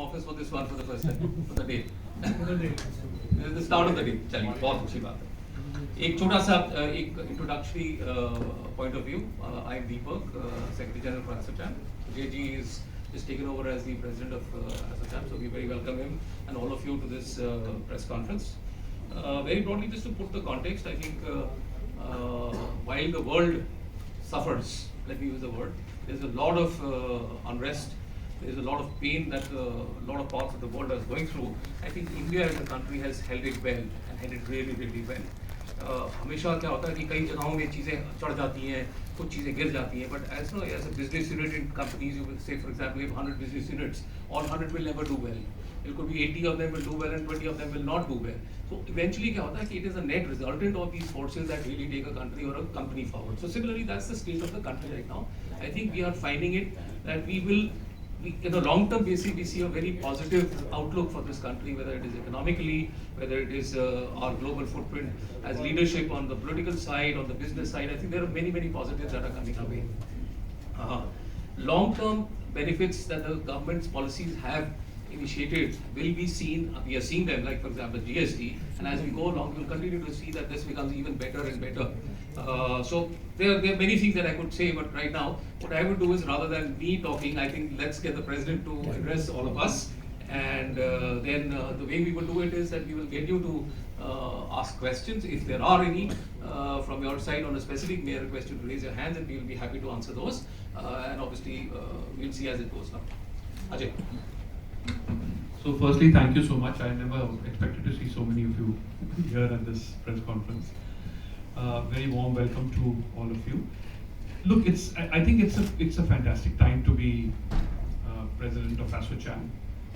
office for this one for the first time, for the day. This is the start of the day. चलिए, बहुत अच्छी बात है. एक छोटा सा एक introductory point of view. I am Deepak, Secretary General for ASSOCHAM. JG is taken over as the President of ASSOCHAM, so we very welcome him and all of you to this press conference. Very broadly, just to put the context, I think while the world suffers, let me use the word, there's a lot of unrest, there's a lot of pain that a lot of parts of the world are going through. I think India as a country has held it well and held it really, really well. हमेशा क्या होता है कि कई जगहों में चीज़ें चढ़ जाती हैं, कुछ चीज़ें गिर जाती हैं, but as a business unit in companies, you will say, for example, we have 100 business units, all 100 will never do well. There could be 80 of them will do well and 20 of them will not do well. So eventually क्या होता है कि it is a net resultant of these forces that really take a country or a company forward. So similarly, that's the state of the country right now. I think we are finding it that in a long-term basis, we see a very positive outlook for this country, whether it is economically, whether it is our global footprint as leadership on the political side, on the business side. I think there are many, many positives that are coming our way. Long-term benefits that the government's policies have initiated will be seen, we are seeing them, like for example GST, and as we go along we will continue to see that this becomes even better and better. So there are many things that I could say, but right now what I would do is, rather than me talking, I think let's get the President to address all of us, and then the way we will do it is that we will get you to ask questions if there are any from your side on a specific. May I request you to raise your hands and we will be happy to answer those, and obviously we'll see as it goes now. Ajay. So firstly, thank you so much. I never expected to see so many of you here at this press conference. Very warm welcome to all of you. Look, I think it's a fantastic time to be President of ASSOCHAM,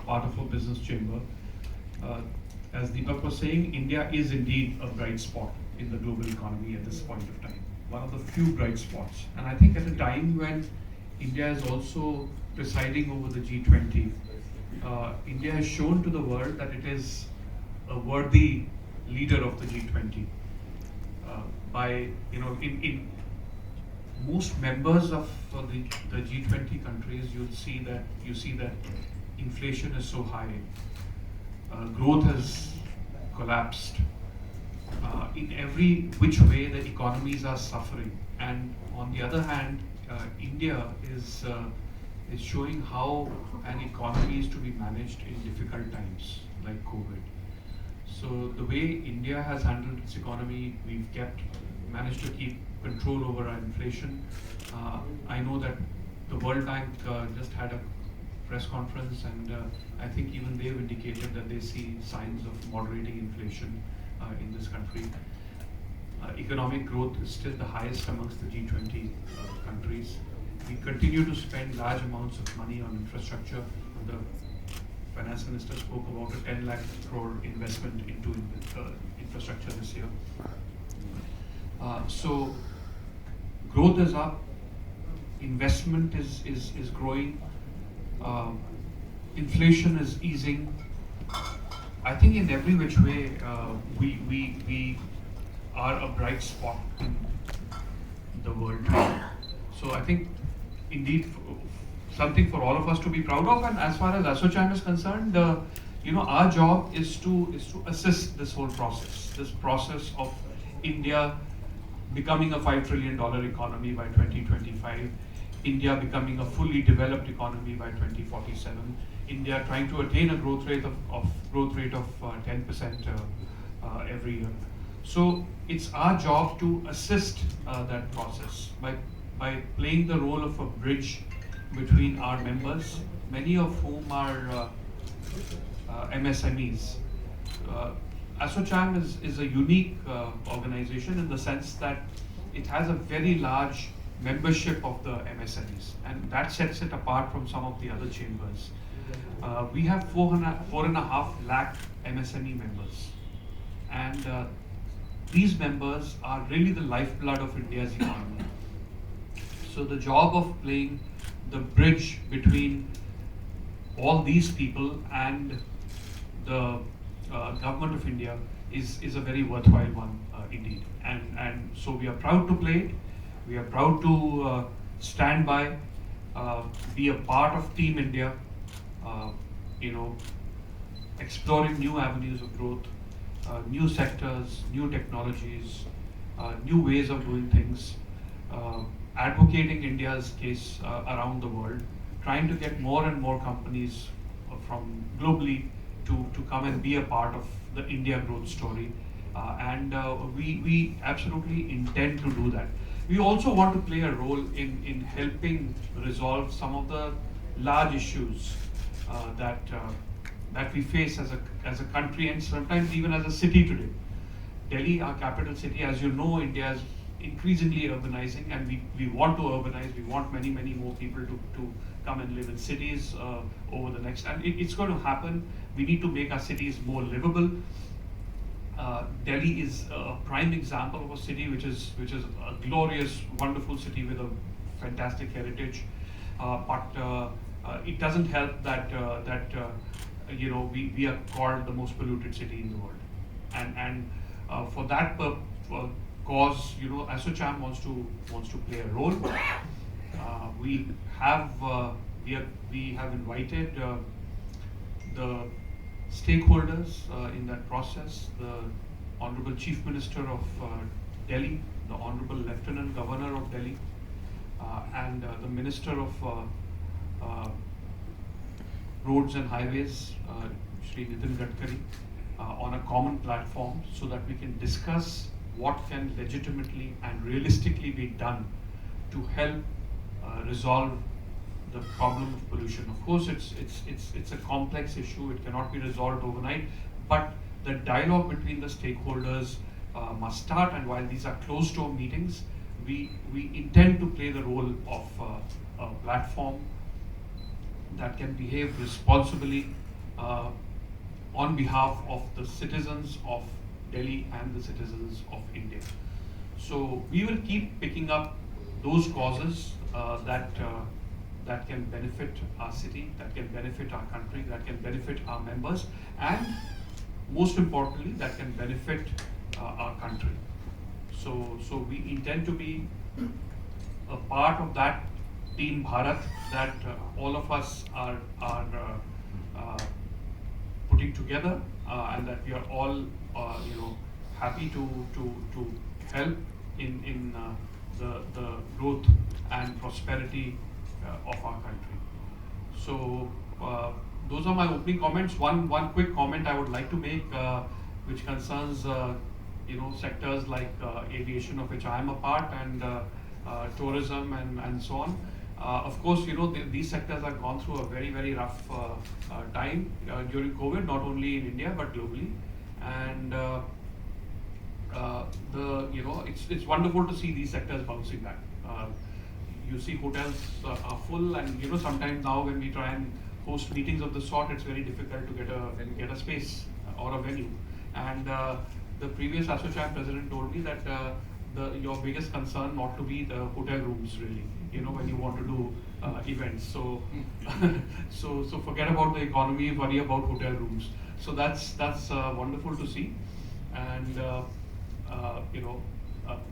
part of a business chamber. As Deepak was saying, India is indeed a bright spot in the global economy at this point of time. One of the few bright spots. And I think at a time when India is also presiding over the G20, India has shown to the world that it is a worthy leader of the G20. In most members of the G20 countries, you see that inflation is so high, growth has collapsed. In every which way, the economies are suffering, and on the other hand, India is showing how an economy is to be managed in difficult times like COVID. So the way India has handled its economy, we've managed to keep control over our inflation. I know that the World Bank just had a press conference, and I think even they've indicated that they see signs of moderating inflation in this country. Economic growth is still the highest amongst the G20 countries. We continue to spend large amounts of money on infrastructure. The Finance Minister spoke about a 10 lakh crore investment into infrastructure this year. So growth is up, investment is growing, inflation is easing. I think in every which way we are a bright spot in the world. So I think indeed something for all of us to be proud of. And as far as ASSOCHAM is concerned, our job is to assist this whole process of India becoming a $5 trillion economy by 2025, India becoming a fully developed economy by 2047, India trying to attain a growth rate of 10% every year. So it's our job to assist that process by playing the role of a bridge between our members, many of whom are MSMEs. ASSOCHAM is a unique organization in the sense that it has a very large membership of the MSMEs, and that sets it apart from some of the other chambers. We have 4.5 lakh MSME members, and these members are really the lifeblood of India's economy. So the job of playing the bridge between all these people and the government of India is a very worthwhile one indeed. And so we are proud to play it. We are proud to stand by, be a part of Team India, you know, exploring new avenues of growth, new sectors, new technologies, new ways of doing things, advocating India's case around the world, trying to get more and more companies from globally to come and be a part of the India growth story. And we absolutely intend to do that. We also want to play a role in helping resolve some of the large issues that we face as a country and sometimes even as a city today. Delhi, our capital city, as you know, India is increasingly urbanizing, and we want to urbanize. We want many, many more people to come and live in cities over the next, and it's going to happen. We need to make our cities more livable. Delhi is a prime example of a city which is a glorious, wonderful city with a fantastic heritage, but it doesn't help that you know, we are called the most polluted city in the world, and for that cause, you know, ASSOCHAM wants to play a role. We have invited the stakeholders in that process, the Honorable Chief Minister of Delhi, the Honorable Lieutenant Governor of Delhi, and the Minister of Roads and Highways, Shri Nitin Gadkari, on a common platform so that we can discuss what can legitimately and realistically be done to help resolve the problem of pollution. Of course, it's a complex issue. It cannot be resolved overnight, but the dialogue between the stakeholders must start. And while these are closed-door meetings, we intend to play the role of a platform that can behave responsibly on behalf of the citizens of Delhi and the citizens of India. So we will keep picking up those causes that can benefit our city, that can benefit our country, that can benefit our members, and most importantly, that can benefit our country. So we intend to be a part of that Team Bharat that all of us are putting together, and that we are all you know, happy to help in the growth and prosperity of our country. So those are my opening comments. One quick comment I would like to make, which concerns you know, sectors like aviation, of which I am a part, and tourism and so on. Of course, you know, these sectors have gone through a very, very rough time during COVID, not only in India but globally. And you know, it's wonderful to see these sectors bouncing back. You see hotels are full, and you know, sometimes now when we try and host meetings of the sort, it's very difficult to get a space or a venue. And the previous ASSOCHAM president told me that your biggest concern not to be the hotel rooms, really, you know, when you want to do events. So so forget about the economy, worry about hotel rooms. So that's wonderful to see. And you know,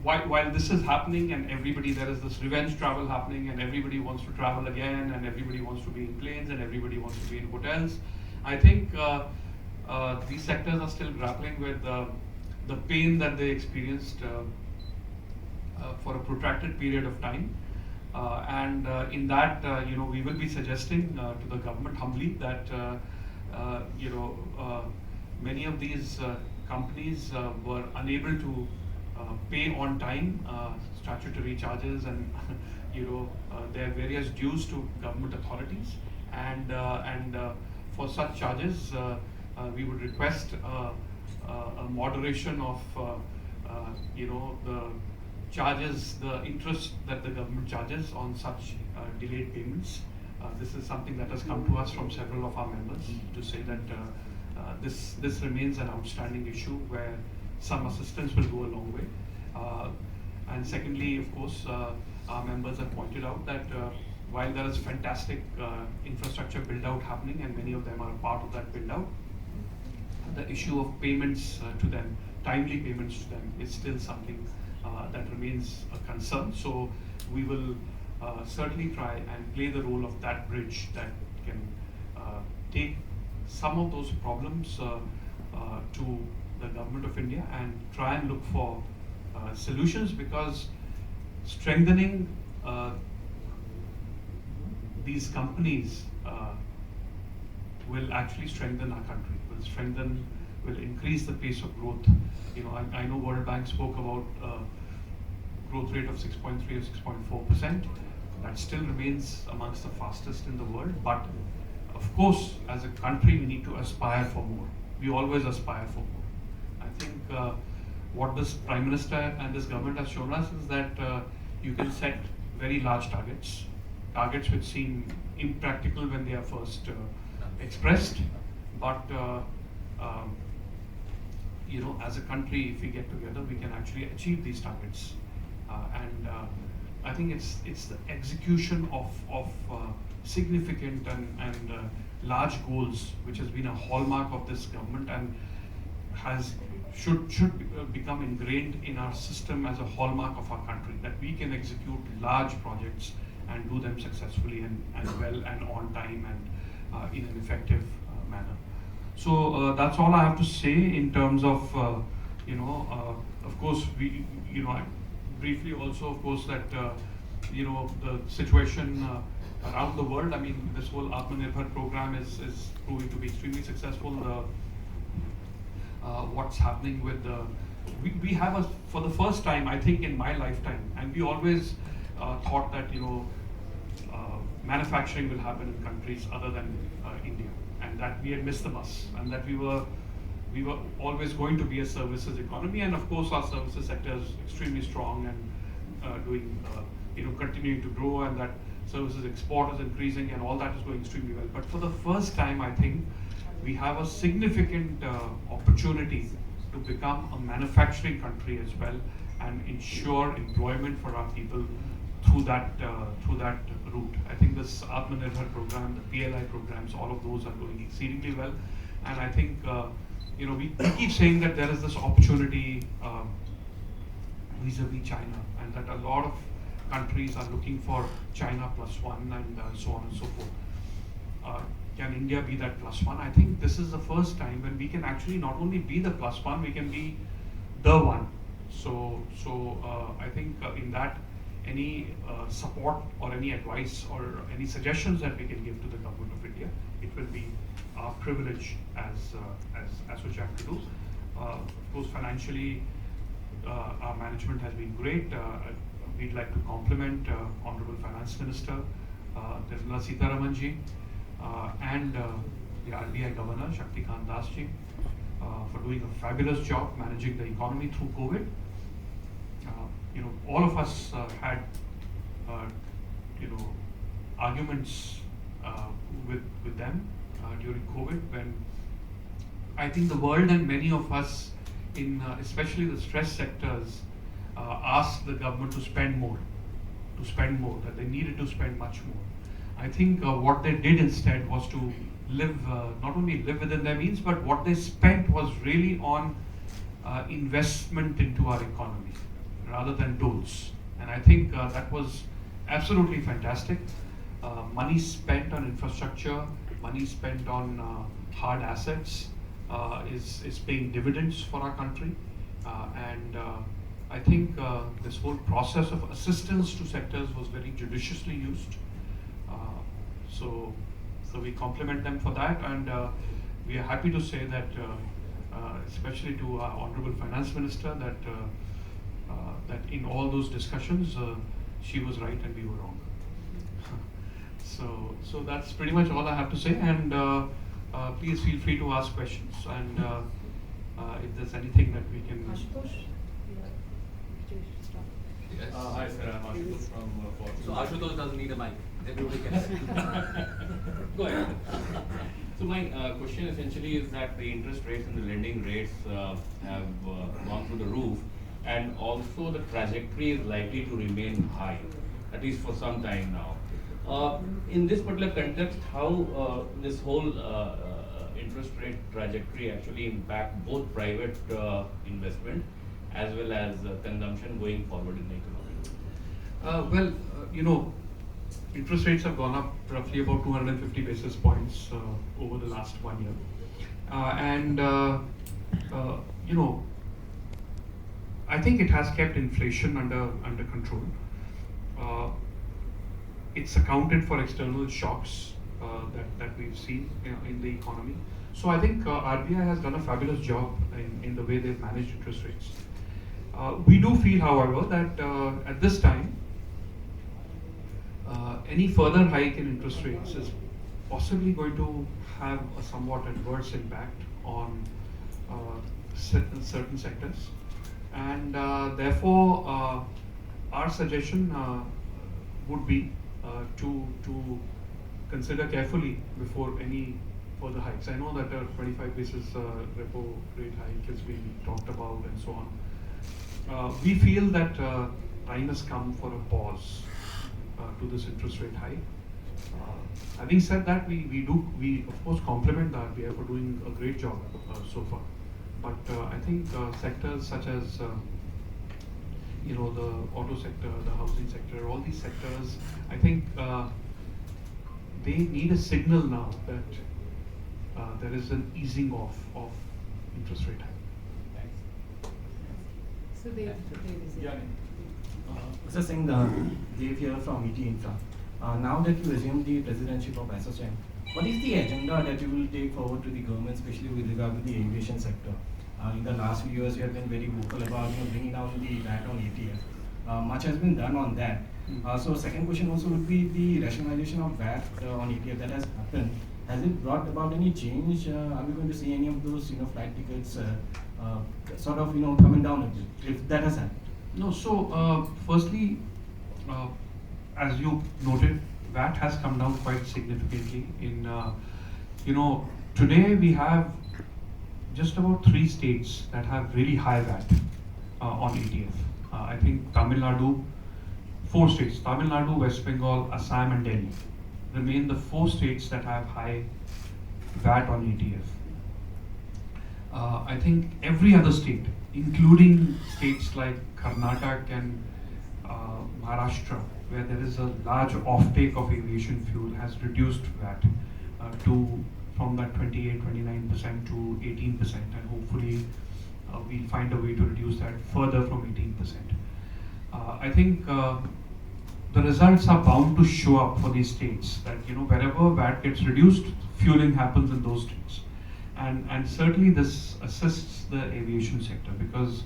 while this is happening, and there is this revenge travel happening, and everybody wants to travel again, and everybody wants to be in planes, and everybody wants to be in hotels, I think these sectors are still grappling with the pain that they experienced for a protracted period of time. And in that, you know, we will be suggesting to the government humbly that you know, many of these companies were unable to pay on time statutory charges and you know, their various dues to government authorities, and for such charges we would request a moderation of you know, the charges, the interest that the government charges on such delayed payments. This is something that has come to us from several of our members to say that this remains an outstanding issue where some assistance will go a long way. And secondly, of course, our members have pointed out that while there is fantastic infrastructure build-out happening, and many of them are a part of that build-out, the issue of payments to them, timely payments to them, is still something that remains a concern. So we will certainly try and play the role of that bridge that can take some of those problems to the government of India and try and look for solutions, because strengthening these companies will actually strengthen our country, will increase the pace of growth. You know, I know World Bank spoke about growth rate of 6.3 or 6.4%. That still remains amongst the fastest in the world, but of course, as a country, we need to aspire for more. We always aspire for more. I think what this Prime Minister and this government has shown us is that you can set very large targets which seem impractical when they are first expressed, but you know, as a country, if we get together, we can actually achieve these targets. And I think it's the execution of significant and large goals which has been a hallmark of this government and should become ingrained in our system as a hallmark of our country, that we can execute large projects and do them successfully and well and on time and in an effective manner. So that's all I have to say in terms of you know, of course we, you know, briefly also of course that you know, the situation around the world. I mean, this whole Atmanirbhar program is proving to be extremely successful. What's happening with we have for the first time, I think, in my lifetime, and we always thought that, you know, manufacturing will happen in countries other than India, and that we had missed the bus, and that we were always going to be a services economy, and of course our services sector is extremely strong and doing you know, continuing to grow, and that services export is increasing, and all that is going extremely well. But for the first time, I think we have a significant opportunity to become a manufacturing country as well and ensure employment for our people through that route. I think this Atmanirbhar program, the PLI programs, all of those are going exceedingly well, and I think you know, we keep saying that there is this opportunity vis-a-vis China, and that a lot of countries are looking for China +1 and so on and so forth. Can India be that +1? I think this is the first time when we can actually not only be the +1, we can be the one. So I think in that, any support or any advice or any suggestions that we can give to the government of India, it will be our privilege as ASSOCHAM to do. Of course, financially, our management has been great. We'd like to compliment Honorable Finance Minister Nirmala Sitharaman ji and the RBI Governor Shaktikant Das ji for doing a fabulous job managing the economy through COVID. You know, all of us had you know, arguments with them during COVID, when I think the world and many of us in especially the stress sectors asked the government to spend more, that they needed to spend much more. I think what they did instead was to live, not only live within their means, but what they spent was really on investment into our economy rather than doles. And I think that was absolutely fantastic. Money spent on infrastructure, money spent on hard assets is paying dividends for our country. And I think this whole process of assistance to sectors was very judiciously used. So we compliment them for that, and we are happy to say that, especially to our Honorable Finance Minister, that in all those discussions, she was right and we were wrong. So that's pretty much all I have to say, and please feel free to ask questions, and if there's anything that we can. Yes. Hi sir, I'm Ashutosh from Fortune. So Ashutosh doesn't need a mic. Everybody can. Go ahead. So my question essentially is that the interest rates and the lending rates have gone through the roof, and also the trajectory is likely to remain high, at least for some time now. In this particular context, how this whole interest rate trajectory actually impact both private investment as well as consumption going forward in the economy? Well, you know, interest rates have gone up roughly about 250 basis points over the last 1 year. And you know, I think it has kept inflation under control. It's accounted for external shocks that we've seen in the economy. So I think RBI has done a fabulous job in the way they've managed interest rates. We do feel, however, that at this time, any further hike in interest rates is possibly going to have a somewhat adverse impact on certain sectors. And therefore, our suggestion would be to consider carefully before any further hikes. I know that a 25 basis repo rate hike has been talked about and so on. We feel that time has come for a pause to this interest rate hike. Having said that, we of course compliment the RBI for doing a great job so far. But I think sectors such as you know, the auto sector, the housing sector, all these sectors, I think they need a signal now that there is an easing off of interest rate hike. So they Mr. Singh, Dave here from ET Infra. Now that you assume the presidency of ASSOCHAM, what is the agenda that you will take forward to the government, especially with regard to the aviation sector? In the last few years, you have been very vocal about bringing down the VAT on ATF. Much has been done on that. So second question also would be the rationalization of VAT on ATF that has happened. Has it brought about any change? Are we going to see any of those flight tickets sort of coming down a bit, if that has happened? No, so firstly, as you noted, VAT has come down quite significantly. In today we have just about 3 states that have really high VAT on ATF. I think Tamil Nadu, 4 states, Tamil Nadu, West Bengal, Assam and Delhi remain the 4 states that have high VAT on ATF. I think every other state, including states like Karnataka and Maharashtra, where there is a large offtake of aviation fuel, has reduced VAT from that 28-29% to 18%, and hopefully we'll find a way to reduce that further from 18%. I think the results are bound to show up for these states, that wherever VAT gets reduced, fueling happens in those states, and certainly this assists the aviation sector, because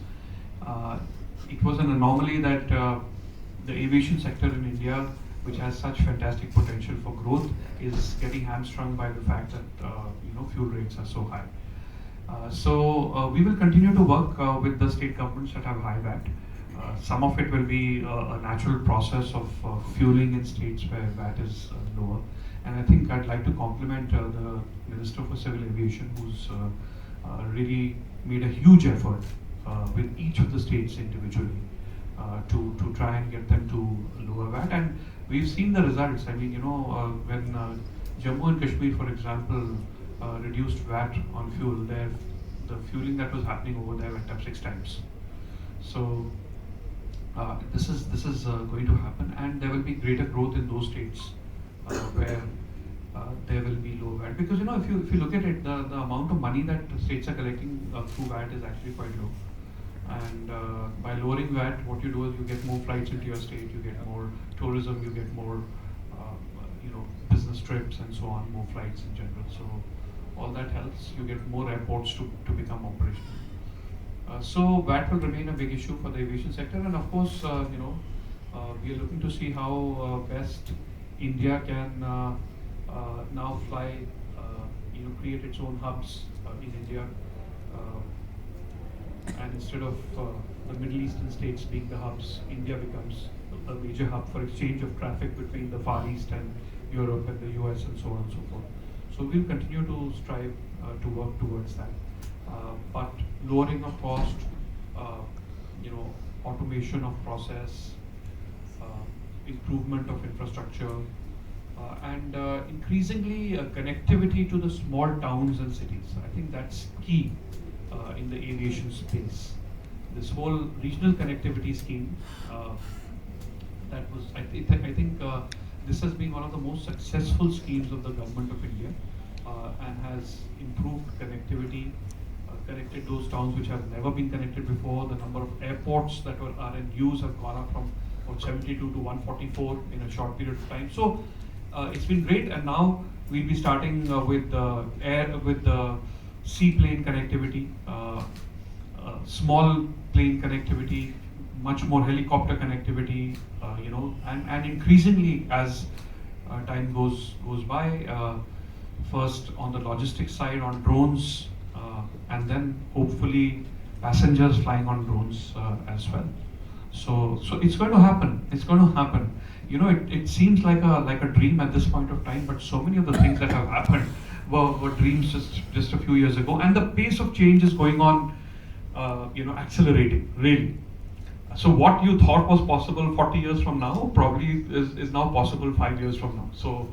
it was an anomaly that the aviation sector in India, which has such fantastic potential for growth, is getting hamstrung by the fact that fuel rates are so high. So we will continue to work with the state governments that have high VAT. Some of it will be a natural process of fueling in states where VAT is lower. And I think I'd like to compliment the Minister for Civil Aviation, who's really made a huge effort with each of the states individually to try and get them to lower VAT. And we've seen the results. I mean, when Jammu and Kashmir, for example, reduced VAT on fuel, the fueling that was happening over there went up 6 times. So this is going to happen, and there will be greater growth in those states where there will be low VAT. Because if you look at it, the amount of money that states are collecting through VAT is actually quite low. And by lowering VAT, what you do is you get more flights into your state, you get more tourism, you get more business trips and so on, more flights in general. So all that helps. You get more airports to become operational. So VAT will remain a big issue for the aviation sector, and of course, we are looking to see how best India can now fly, create its own hubs in India. And instead of the Middle Eastern states being the hubs, India becomes a major hub for exchange of traffic between the Far East and Europe and the US and so on and so forth. So we'll continue to strive to work towards that. But lowering of cost, automation of process, improvement of infrastructure, and increasingly connectivity to the small towns and cities. I think that's key in the aviation space. This whole regional connectivity scheme that was, I think, this has been one of the most successful schemes of the government of India, and has improved connectivity, connected those towns which have never been connected before. The number of airports that are in use have gone up from 72 to 144 in a short period of time. So it's been great, and now we'll be starting with the seaplane connectivity, small plane connectivity, much more helicopter connectivity, and increasingly as time goes by, first on the logistics side on drones, and then hopefully passengers flying on drones as well. So it's going to happen. It's going to happen. It seems like a dream at this point of time, but so many of the things that have happened were dreams just a few years ago, and the pace of change is going on, accelerating really. So what you thought was possible 40 years from now probably is now possible 5 years from now. So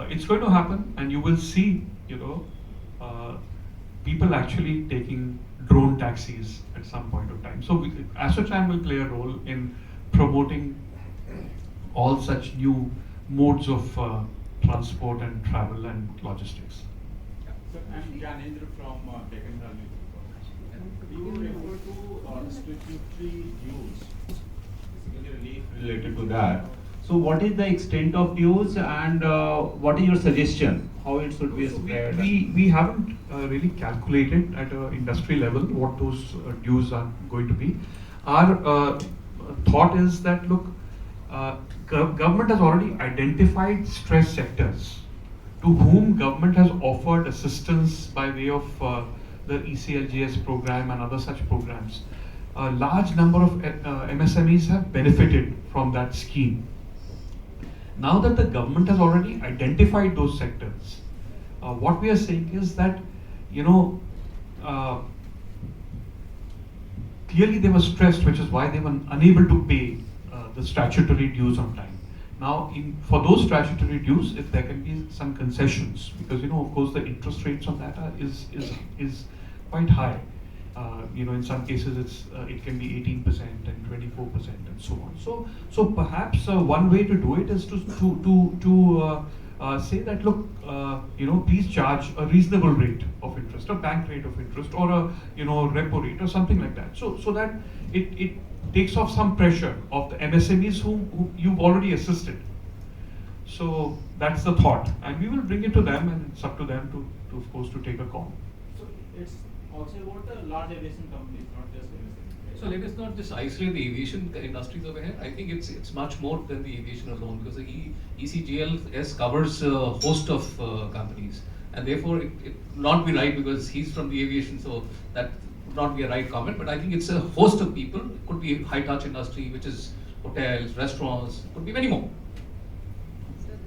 it's going to happen, and you will see, people actually taking drone taxis at some point of time. So ASSOCHAM will play a role in promoting all such new modes of transport and travel and logistics. Sir, I'm Janendra from Deccan Herald Newspaper. You refer to statutory dues, basically relief related to that. So what is the extent of dues, and what is your suggestion? How it should be spread? We haven't really calculated at an industry level what those dues are going to be. Our thought is that, look, government has already identified stress sectors to whom government has offered assistance by way of the ECLGS program and other such programs. A large number of MSMEs have benefited from that scheme. Now that the government has already identified those sectors, what we are saying is that, clearly they were stressed, which is why they were unable to pay the statutory dues on time. Now, for those statutory dues, if there can be some concessions, because of course the interest rates on that is quite high. In some cases it can be 18% and 24% and so on. So perhaps one way to do it is to say that, look, please charge a reasonable rate of interest, a bank rate of interest, or a repo rate or something like that. So that it takes off some pressure of the MSMEs whom you've already assisted. So that's the thought, and we will bring it to them, and it's up to them to of course to take a call. So it's also about the large aviation companies, not just aviation. So let us not just isolate the aviation industries over here. I think it's much more than the aviation alone, because the ECGLS covers a host of companies, and therefore it would not be right because he's from the aviation, so that would not be a right comment. But I think it's a host of people. It could be high touch industry, which is hotels, restaurants, could be many more.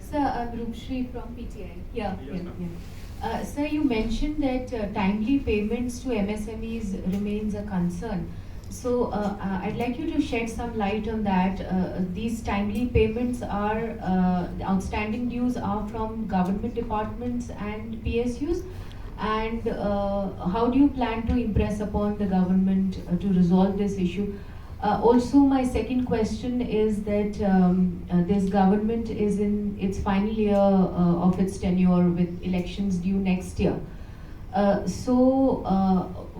Sir, I'm Roopshri from PTI. Yes, ma'am. Sir, you mentioned that timely payments to MSMEs remains a concern. So I'd like you to shed some light on that. These timely payments are, the outstanding dues are from government departments and PSUs. And how do you plan to impress upon the government to resolve this issue? Also, my second question is that this government is in its final year of its tenure with elections due next year.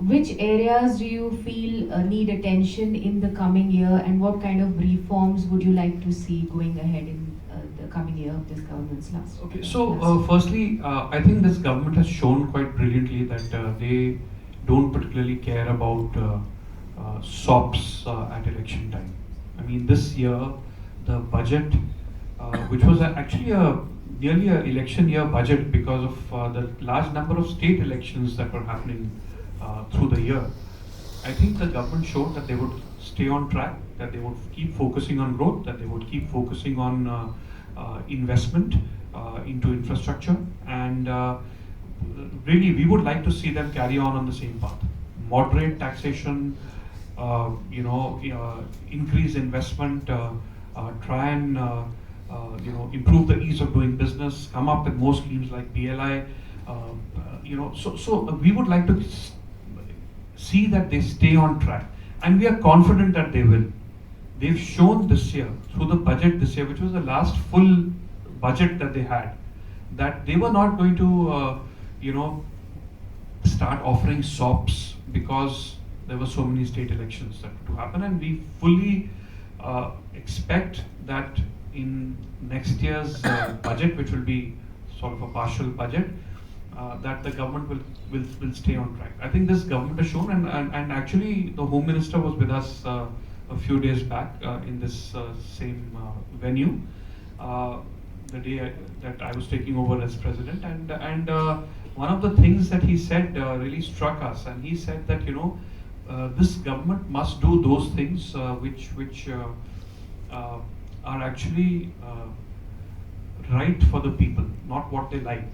Which areas do you feel need attention in the coming year, and what kind of reforms would you like to see going ahead in the coming year of this government's last? Okay, so firstly, I think this government has shown quite brilliantly that they don't particularly care about SOPs at election time. I mean, this year, the budget, which was actually nearly an election year budget because of the large number of state elections that were happening through the year, I think the government showed that they would stay on track, that they would keep focusing on growth, that they would keep focusing on investment into infrastructure, and really we would like to see them carry on the same path. Moderate taxation, increase investment, try and improve the ease of doing business, come up with more schemes like PLI. So we would like to see that they stay on track, and we are confident that they will. They've shown this year through the budget this year, which was the last full budget that they had, that they were not going to, you know, start offering SOPs because there were so many state elections that to happen, and we fully expect that in next year's budget, which will be sort of a partial budget, that the government will stay on track. I think this government has shown, and actually the Home Minister was with us a few days back in this same venue, the day that I was taking over as president, and one of the things that he said really struck us, and he said that, you know, this government must do those things which are actually right for the people, not what they like,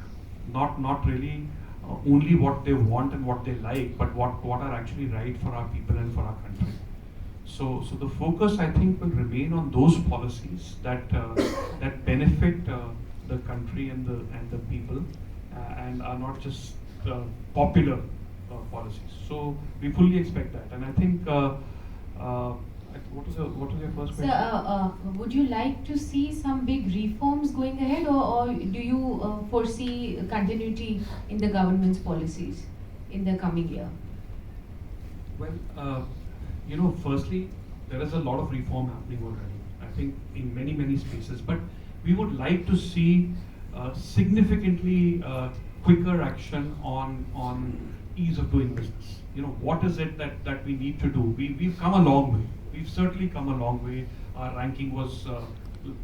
not really only what they want and what they like, but what are actually right for our people and for our country. So the focus, I think, will remain on those policies that that benefit the country and the people, and are not just popular policies. So we fully expect that, and I think what was your first question? So, would you like to see some big reforms going ahead, or do you foresee continuity in the government's policies in the coming year? Well, you know, firstly, there is a lot of reform happening already, I think, in many spaces, but we would like to see significantly quicker action on ease of doing business. You know, what is it that we need to do? We've come a long way. We've certainly come a long way. Our ranking was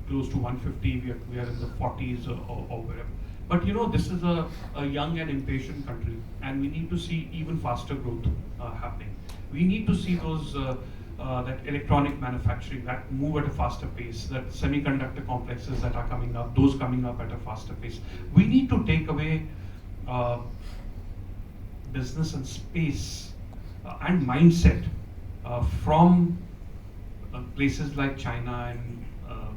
close to 150. We are in the 40s or wherever. But you know, this is a young and impatient country, and we need to see even faster growth happening. We need to see those that electronic manufacturing that move at a faster pace, that semiconductor complexes that are coming up, those coming up at a faster pace. We need to take away business and space and mindset from places like China and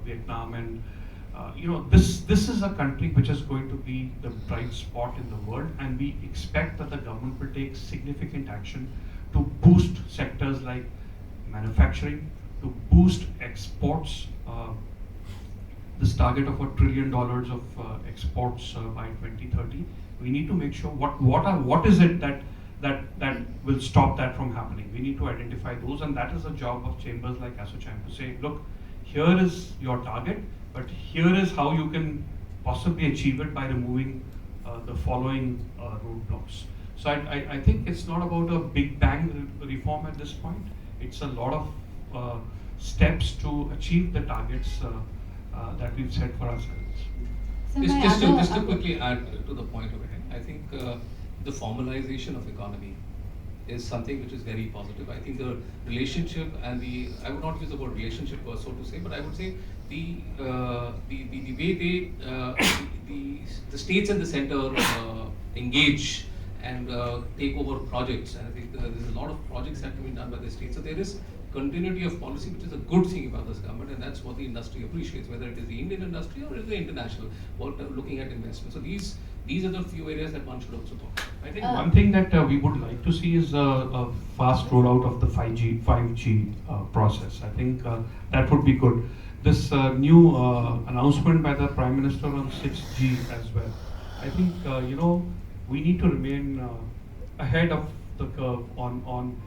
Vietnam, and you know, this is a country which is going to be the bright spot in the world, and we expect that the government will take significant action to boost sectors like manufacturing, to boost exports. This target of $1 trillion of exports by 2030. We need to make sure what is it that will stop that from happening. We need to identify those, and that is the job of chambers like ASSOCHAM to say, look, here is your target, but here is how you can possibly achieve it by removing the following roadblocks. So I think it's not about a big bang reform at this point. It's a lot of steps to achieve the targets that we've set for ourselves. So Just to quickly add to the point over here, I think the formalization of economy is something which is very positive. I think the relationship and I would not use the word relationship, so to say, but I would say the way the states and the center engage and take over projects. And I think there's a lot of projects that have been done by the states. So there is continuity of policy, which is a good thing about this government, and that's what the industry appreciates, whether it is the Indian industry or it is the international, looking at investment. So these are the few areas that one should also talk about. I think one thing that we would like to see is a fast rollout of the 5G process. I think that would be good. This new announcement by the Prime Minister on 6G as well. I think you know, we need to remain ahead of the curve on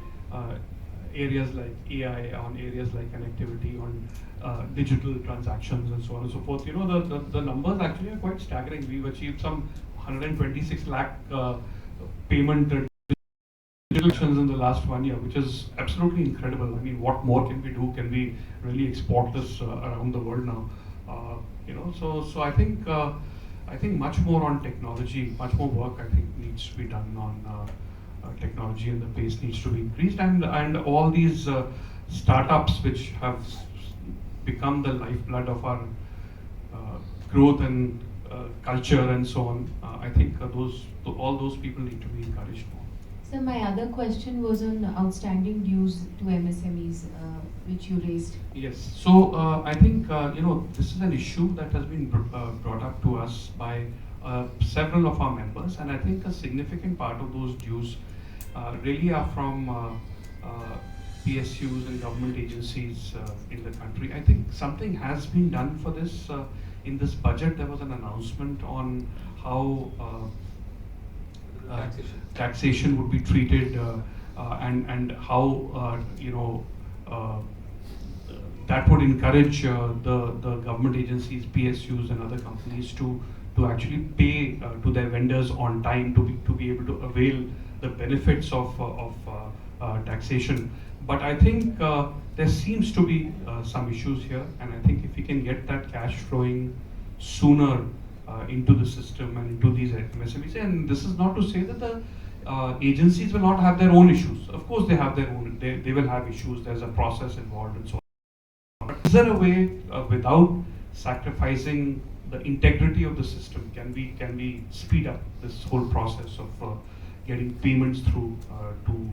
areas like AI, on areas like connectivity, on digital transactions and so on and so forth. You know, the numbers actually are quite staggering. We've achieved some 126 lakh payment transactions in the last 1 year, which is absolutely incredible. I mean, what more can we do? Can we really export this around the world now? You know, so I think much more on technology, much more work I think needs to be done on technology, and the pace needs to be increased, and all these startups which have become the lifeblood of our growth and culture and so on. I think all those people need to be encouraged more. So my other question was on outstanding dues to MSMEs, which you raised. Yes. So I think you know, this is an issue that has been brought up to us by several of our members, and I think a significant part of those dues really are from PSUs and government agencies in the country. I think something has been done for this. in this budget there was an announcement on how taxation would be treated and how that would encourage the government agencies, PSUs and other companies to actually pay to their vendors on time to be able to avail the benefits of taxation. But I think there seems to be some issues here, and I think if we can get that cash flowing sooner into the system and into these MSMEs, and this is not to say that the agencies will not have their own issues. Of course, they have their own. They will have issues. There's a process involved and so on. But is there a way without sacrificing the integrity of the system? Can we speed up this whole process of getting payments through to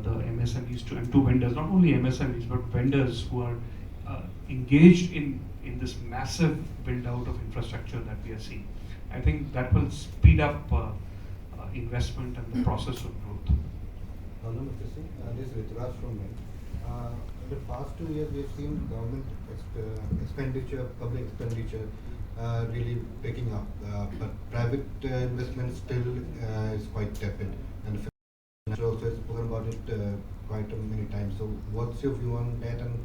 the MSMEs and to vendors, not only MSMEs but vendors who are engaged in this massive build out of infrastructure that we are seeing? I think that will speed up investment and the process of growth. Namaste Singh. This is Rituraj from Mint. In the past 2 years, we have seen government expenditure, public expenditure really picking up, but private investment still is quite tepid. And the Minister also has spoken about it quite many times. So, what's your view on that, and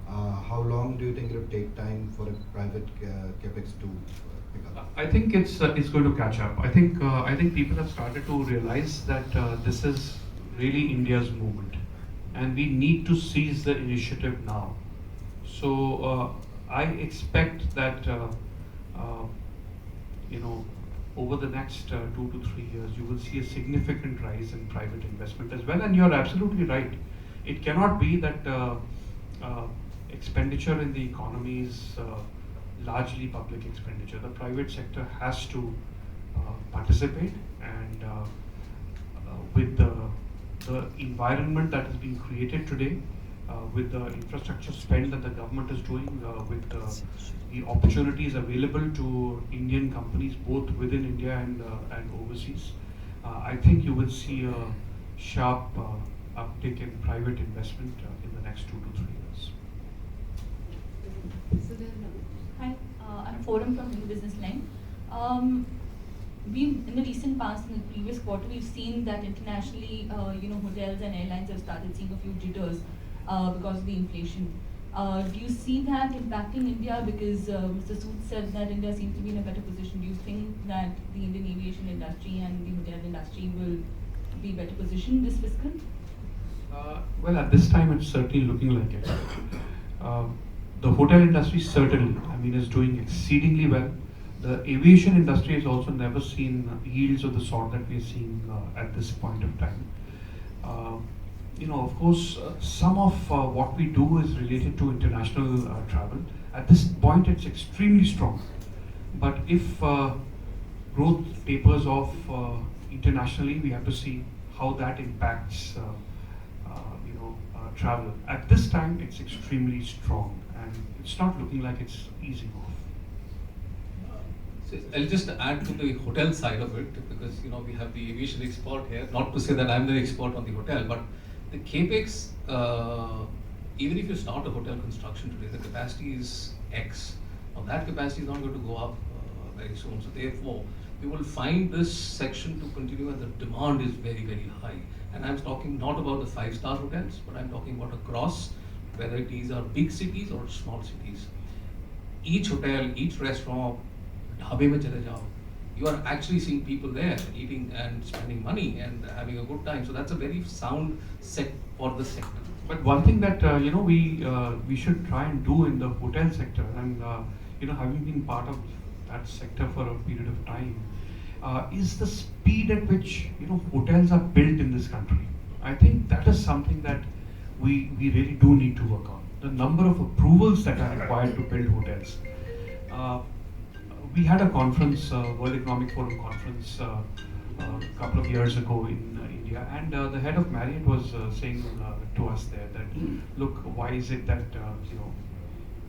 how long do you think it will take time for a private capex to pick up? I think it's going to catch up. I think people have started to realize that this is really India's movement, and we need to seize the initiative now. So I expect that over the next 2 to 3 years, you will see a significant rise in private investment as well. And you're absolutely right. It cannot be that expenditure in the economy is largely public expenditure. The private sector has to participate, and with the environment that is being created today, with the infrastructure spend that the government is doing, with the opportunities available to Indian companies both within India and overseas, I think you will see a sharp uptick in private investment in the next 2 to 3 years. Hi, I'm Forum from New Business Line. In the recent past, in the previous quarter, we've seen that internationally, hotels and airlines have started seeing a few jitters because of the inflation. Do you see that impacting India? Because Mr. Sood said that India seems to be in a better position. Do you think that the Indian aviation industry and the hotel industry will be better positioned this fiscal? Well, at this time, it's certainly looking like it. The hotel industry certainly, is doing exceedingly well. The aviation industry has also never seen yields of the sort that we are seeing at this point of time. Of course, some of what we do is related to international travel. At this point, it's extremely strong. But if growth tapers off internationally, we have to see how that impacts travel. At this time, it's extremely strong, and it's not looking like it's easing off. So I'll just add to the hotel side of it, because we have the aviation expert here. Not to say that I'm the expert on the hotel, but the capex, even if you start a hotel construction today, the capacity is X. Now that capacity is not going to go up very soon. So therefore, you will find this section to continue, and the demand is very, very high. And I'm talking not about the 5-star hotels, but I'm talking about across, whether these are big cities or small cities. Each hotel, each restaurant, dhabe mein chale jao, you are actually seeing people there eating and spending money and having a good time. So that's a very sound set for the sector. But one thing that we should try and do in the hotel sector, and having been part of that sector for a period of time, is the speed at which hotels are built in this country. I think that is something that we really do need to work on. The number of approvals that are required to build hotels. We had a conference, World Economic Forum conference, a couple of years ago in India, and the head of Marriott was saying to us there that, look, why is it that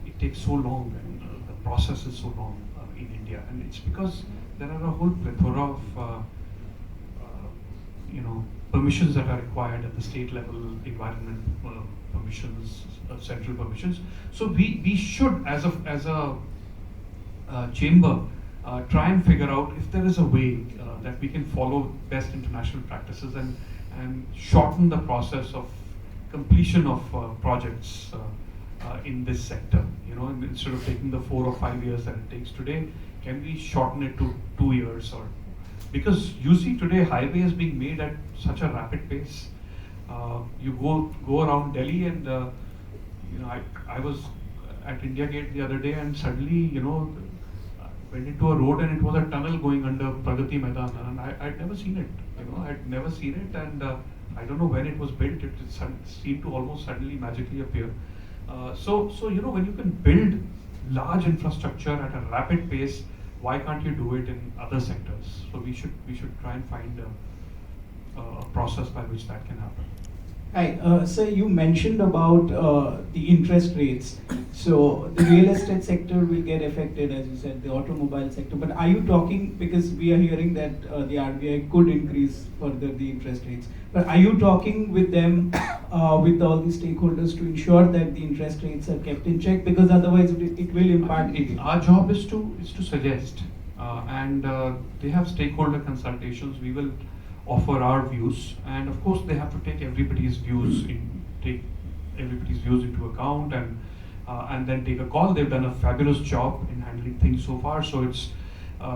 it takes so long and the process is so long in India? And it's because there are a whole plethora of permissions that are required at the state level, environment permissions, central permissions. So we should, as a chamber try and figure out if there is a way that we can follow best international practices and shorten the process of completion of projects in this sector. You know, instead of taking the 4 or 5 years that it takes today, can we shorten it to 2 years? Or because you see today highway is being made at such a rapid pace. You go around Delhi and you know, I was at India Gate the other day and suddenly, you know, went into a road and it was a tunnel going under Pragati Maidan, and I'd never seen it. You know, I'd never seen it, and I don't know when it was built. It seemed to almost suddenly magically appear. So you know, when you can build large infrastructure at a rapid pace, why can't you do it in other sectors? So we should try and find a process by which that can happen. Hi, so you mentioned about the interest rates. So the real estate sector will get affected, as you said, the automobile sector. But are you talking, because we are hearing that the RBI could increase further the interest rates, but are you talking with them, with all the stakeholders to ensure that the interest rates are kept in check? Because otherwise it will impact. Our job is to suggest, and they have stakeholder consultations. We will offer our views, and of course they have to take everybody's views into account, and then take a call. They've done a fabulous job in handling things so far, so it's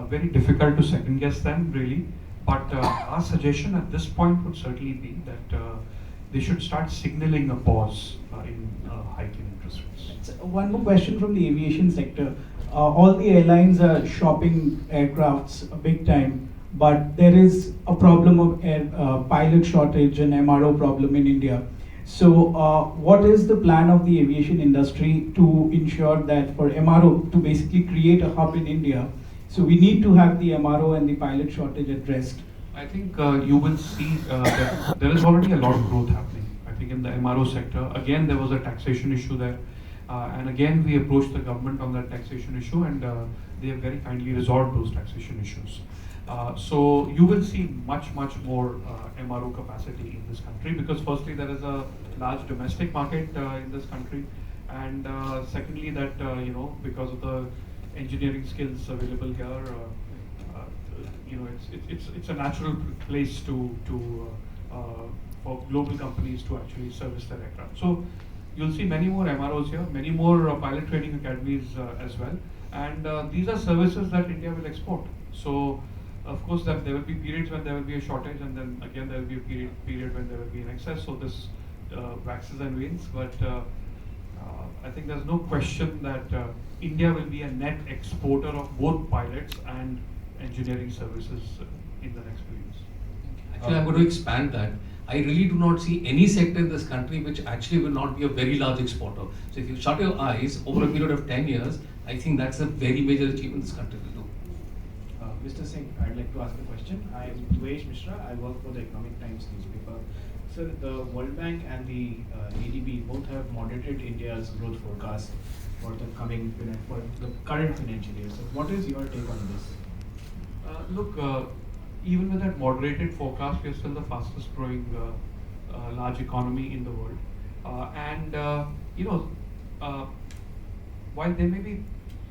very difficult to second guess them really. But our suggestion at this point would certainly be that they should start signaling a pause in hiking interest rates. One more question from the aviation sector. All the airlines are shopping aircrafts big time, but there is a problem of pilot shortage and MRO problem in India. So what is the plan of the aviation industry to ensure that for MRO to basically create a hub in India? So we need to have the MRO and the pilot shortage addressed. I think you will see that there is already a lot of growth happening. I think in the MRO sector, again there was a taxation issue there, and again we approached the government on that taxation issue, and they have very kindly resolved those taxation issues. So you will see much more MRO capacity in this country, because firstly there is a large domestic market in this country, and secondly that you know, because of the engineering skills available here, you know, it's a natural place for global companies to actually service their aircraft. So you'll see many more MROs here, many more pilot training academies as well, and these are services that India will export. So of course that there will be periods when there will be a shortage, and then again there will be a period when there will be an excess. So this waxes and wanes, but I think there's no question that India will be a net exporter of both pilots and engineering services in the next few years. Actually, I'm going to expand that. I really do not see any sector in this country which actually will not be a very large exporter. So if you shut your eyes over a period of 10 years, I think that's a very major achievement this country will do. Mr. Singh, I'd like to ask a question. I'm Dvesh Mishra. I work for the Economic Times newspaper. Sir, the World Bank and the ADB both have moderated India's growth forecast for the current financial year. So what is your take on this? Look, even with that moderated forecast, we are still the fastest growing large economy in the world. And you know, while there may be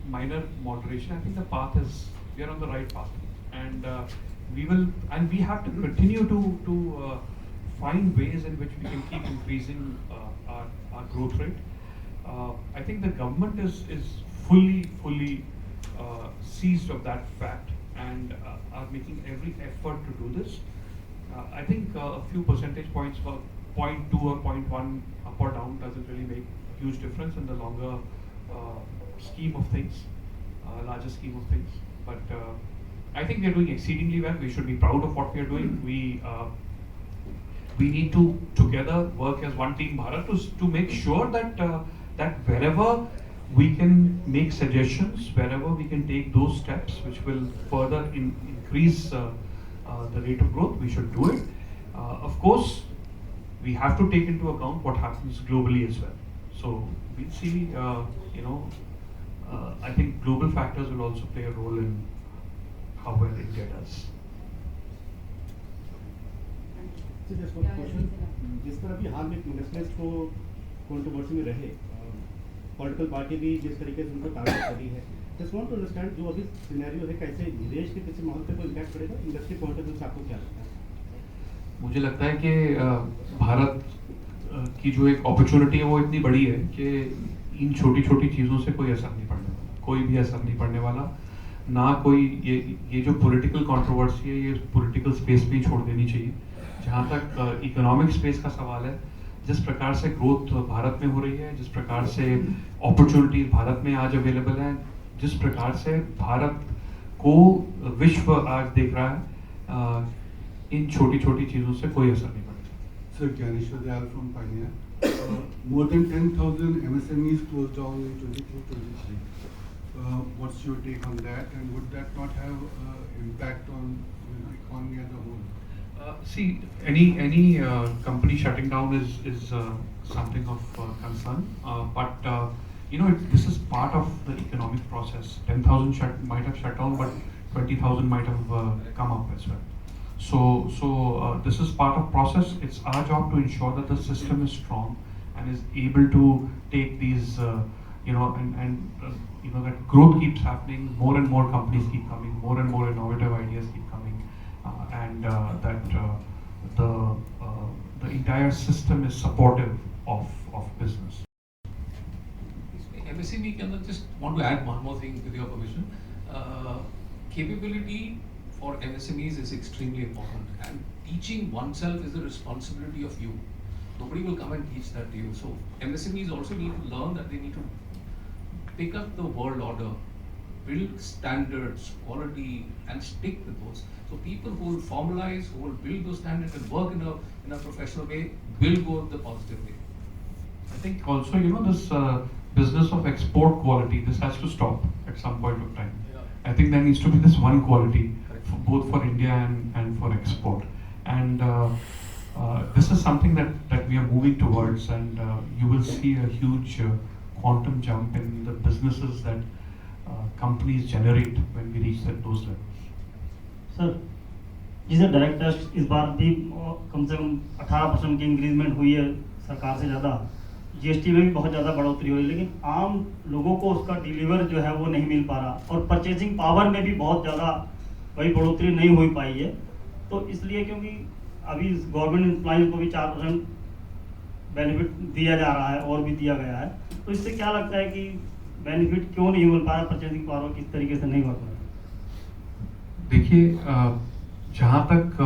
minor moderation, I think the path is, we are on the right path, and we have to continue to find ways in which we can keep increasing our growth rate. I think the government is fully seized of that fact, and are making every effort to do this. I think a few percentage points, for 0.2 or 0.1 up or down, doesn't really make a huge difference in the longer scheme of things, larger scheme of things. But I think we are doing exceedingly well. We should be proud of what we are doing. We need to together work as one team Bharat to make sure that that wherever we can make suggestions, wherever we can take those steps which will further increase the rate of growth, we should do it. Of course, we have to take into account what happens globally as well. So we'll see, you know, I think global factors will also play a role in how well India does. Just one question. जिस पर अभी हाल में investments को controversy में रहे, political party भी जिस तरीके से उनको टारगेट करी है, जस्ट वांट टू अंडरस्टैंड जो अभी सिनेरियो है कैसे देश के किसी माहौल पे कोई इम्पैक्ट पड़ेगा, इंडस्ट्री पॉइंट ऑफ व्यू से आपको क्या लगता है? मुझे लगता है कि भारत की जो एक अपॉर्चुनिटी है वो इतनी बड़ी है कि इन छोटी छोटी चीज़ों से कोई असर नहीं पड़ने वाला, कोई भी असर नहीं पड़ने वाला। ना कोई ये जो पॉलिटिकल कंट्रोवर्सी है ये पॉलिटिकल स्पेस में ही छोड़ देनी चाहिए। जहाँ तक इकोनॉमिक स्पेस का सवाल है, जिस प्रकार से ग्रोथ भारत में हो रही है, जिस प्रकार से अपॉर्चुनिटी भारत में आज अवेलेबल है, जिस प्रकार से भारत को विश्व आज देख रहा है, इन छोटी छोटी चीज़ों से कोई असर नहीं पड़ेगा। Sir, Gyaneshwar Dayal from Pioneer. More than 10,000 MSMEs closed down in 22-23. What's your take on that, and would that not have impact on economy as a whole? See, any company shutting down is something of concern, but this is part of the economic process. 10,000 might have shut down, but 20,000 might have come up as well. So this is part of process. It's our job to ensure that the system is strong and is able to take these, that growth keeps happening. More and more companies keep coming. More and more innovative ideas keep coming, and that the entire system is supportive of business. MSME के अंदर just want to add one more thing with your permission. Capability for MSMEs is extremely important, and teaching oneself is the responsibility of you. Nobody will come and teach that to you. So MSMEs also need to learn that they need to pick up the world order, build standards, quality, and stick with those. So people who will formalize, who will build those standards and work in a professional way will go the positive way. I think also, this business of export quality, this has to stop at some point of time. I think there needs to be this one quality, both for India and for export. And this is something that we are moving towards, and you will see a huge quantum jump in the businesses that companies generate when we reach those levels. Sir, जिसे directors इस बार भी कम से कम 18% की increment हुई है सरकार से ज़्यादा, जीएसटी में भी बहुत ज़्यादा बढ़ोतरी हुई, लेकिन आम लोगों को उसका डिलीवर जो है वो नहीं मिल पा रहा, और परचेजिंग पावर में भी बहुत ज़्यादा कोई बढ़ोतरी नहीं हो पाई है। तो इसलिए क्योंकि अभी गवर्नमेंट एम्प्लॉइज को भी 4% बेनिफिट दिया जा रहा है और भी दिया गया है, तो इससे क्या लगता है कि बेनिफिट क्यों नहीं मिल पा रहा, परचेजिंग पावर किस तरीके से नहीं बढ़ पा रहा? देखिए, जहाँ तक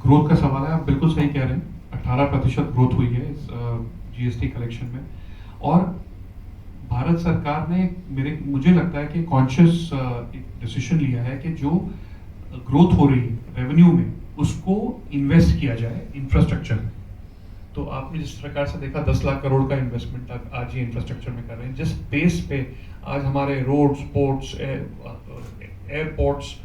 ग्रोथ का सवाल है, आप बिल्कुल सही कह रहे हैं। 18% ग्रोथ हुई है इस जीएसटी कलेक्शन में, और भारत सरकार ने मुझे लगता है कि कॉन्शियस एक डिसीजन लिया है कि जो ग्रोथ हो रही है रेवेन्यू में, उसको इन्वेस्ट किया जाए इंफ्रास्ट्रक्चर में। तो आपने जिस प्रकार से देखा 10 लाख करोड़ का इन्वेस्टमेंट आज ये इंफ्रास्ट्रक्चर में कर रहे हैं, जिस पेस पे आज हमारे रोड्स, पोर्ट्स, एयरपोर्ट्स,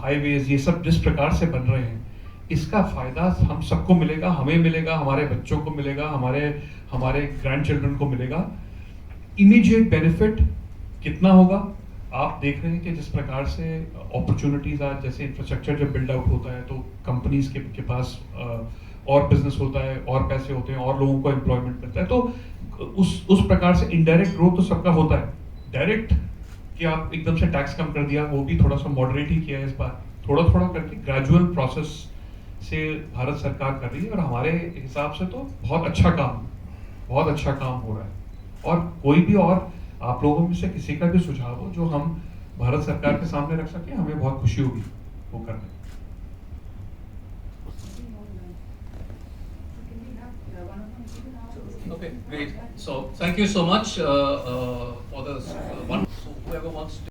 हाईवेज, ये सब जिस प्रकार से बन रहे हैं, इसका फायदा हम सबको मिलेगा, हमें मिलेगा, हमारे बच्चों को मिलेगा, हमारे ग्रैंड चिल्ड्रन को मिलेगा। इमीडिएट बेनिफिट कितना होगा? आप देख रहे हैं कि जिस प्रकार से अपॉर्चुनिटीज आज, जैसे इंफ्रास्ट्रक्चर जब बिल्ड आउट होता है तो कंपनीज के पास और बिजनेस होता है, और पैसे होते हैं, और लोगों को एम्प्लॉयमेंट मिलता है। तो उस प्रकार से इनडायरेक्ट ग्रोथ तो सबका होता है। डायरेक्ट कि आप एकदम से टैक्स कम कर दिया, वो भी थोड़ा सा मॉडरेट ही किया है इस बार, थोड़ा थोड़ा करके ग्रेजुअल प्रोसेस से भारत सरकार कर रही है, और हमारे हिसाब से तो बहुत अच्छा काम हो रहा है। और कोई भी और आप लोगों में से किसी का भी सुझाव हो जो हम भारत सरकार के सामने रख सके, हमें बहुत खुशी होगी वो करने। Okay, great. So thank you so much for this one. So whoever wants to